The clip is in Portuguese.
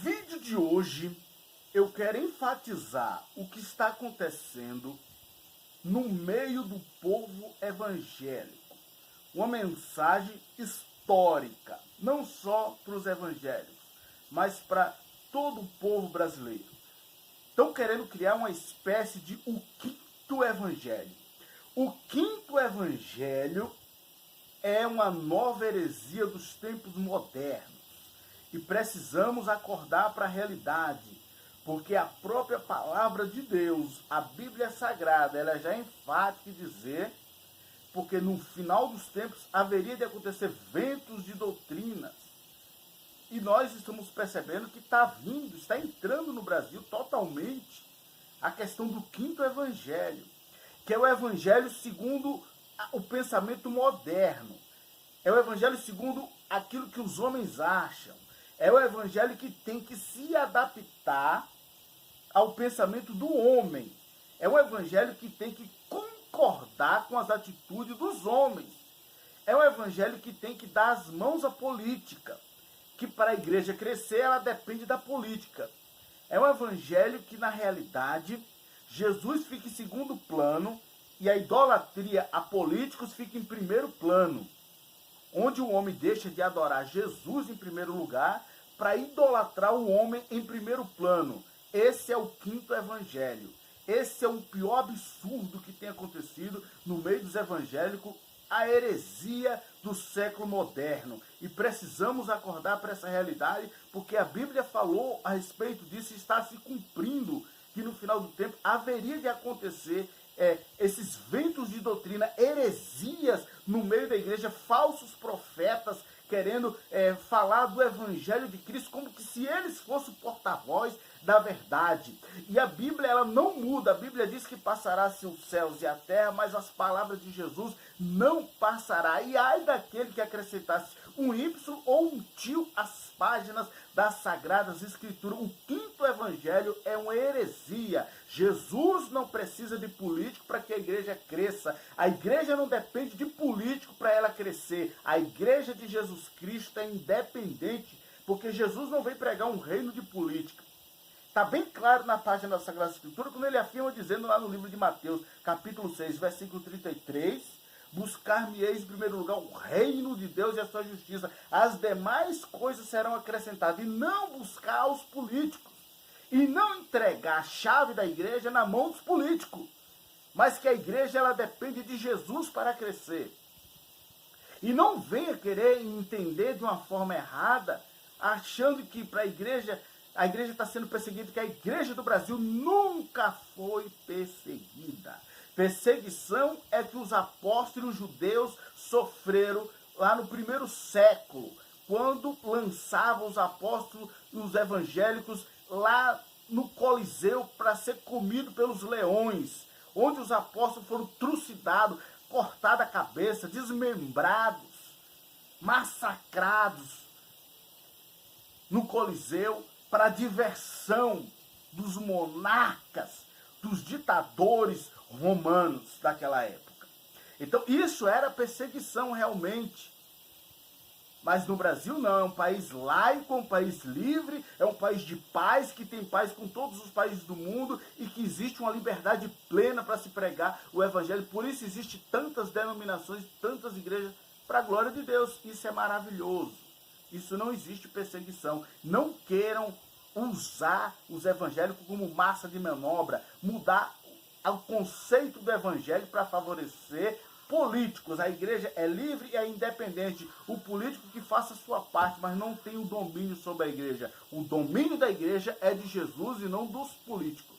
vídeo de hoje eu quero enfatizar o que está acontecendo no meio do povo evangélico. Uma mensagem histórica, não só para os evangélicos, mas para todo o povo brasileiro. Estão querendo criar uma espécie de o quinto evangelho. O quinto evangelho é uma nova heresia dos tempos modernos. E precisamos acordar para a realidade, porque a própria palavra de Deus, a Bíblia Sagrada, ela já é enfática em dizer, porque no final dos tempos haveria de acontecer ventos de doutrinas. E nós estamos percebendo que está vindo, está entrando no Brasil totalmente a questão do quinto evangelho, que é o evangelho segundo o pensamento moderno. É o evangelho segundo aquilo que os homens acham. É o evangelho que tem que se adaptar ao pensamento do homem. É o evangelho que tem que concordar com as atitudes dos homens. É o evangelho que tem que dar as mãos à política. Que para a igreja crescer, ela depende da política. É um evangelho que, na realidade, Jesus fica em segundo plano e a idolatria a políticos fica em primeiro plano. Onde o homem deixa de adorar Jesus em primeiro lugar para idolatrar o homem em primeiro plano. Esse é o quinto evangelho. Esse é o pior absurdo que tem acontecido no meio dos evangélicos, a heresia do século moderno. E precisamos acordar para essa realidade, porque a Bíblia falou a respeito disso e está se cumprindo, que no final do tempo haveria de acontecer esses ventos de doutrina, heresias no meio da igreja, falsos profetas querendo falar do evangelho de Cristo como que se eles fossem porta-voz da verdade. E a Bíblia, ela não muda. A Bíblia diz que passará-se os céus e a terra, mas as palavras de Jesus não passará. E ai daquele que acrescentasse um Y ou um tio às páginas das Sagradas Escrituras. O quinto evangelho é uma heresia. Jesus não precisa de político para que a igreja cresça. A igreja não depende de político para ela crescer. A igreja de Jesus Cristo é independente, porque Jesus não veio pregar um reino de política. Está bem claro na página da Sagrada Escritura, quando ele afirma dizendo lá no livro de Mateus, capítulo 6, versículo 33, buscar-me-eis em primeiro lugar o reino de Deus e a sua justiça. As demais coisas serão acrescentadas. E não buscar os políticos. E não entregar a chave da igreja na mão dos políticos. Mas que a igreja, ela depende de Jesus para crescer. E não venha querer entender de uma forma errada, achando que para a igreja está sendo perseguida, que a igreja do Brasil nunca foi perseguida. Perseguição é que os apóstolos judeus sofreram lá no primeiro século, quando lançavam os apóstolos e os evangélicos lá no Coliseu para ser comido pelos leões, onde os apóstolos foram trucidados, cortada a cabeça, desmembrados, massacrados no Coliseu para a diversão dos monarcas, dos ditadores romanos daquela época. Então isso era perseguição realmente. Mas no Brasil não, é um país laico, é um país livre, é um país de paz, que tem paz com todos os países do mundo e que existe uma liberdade plena para se pregar o evangelho. Por isso existe tantas denominações, tantas igrejas, para a glória de Deus. Isso é maravilhoso. Isso não existe perseguição. Não queiram usar os evangélicos como massa de manobra, mudar o conceito do evangelho para favorecer políticos. A igreja é livre e é independente. O político que faça a sua parte, mas não tem o domínio sobre a igreja. O domínio da igreja é de Jesus e não dos políticos.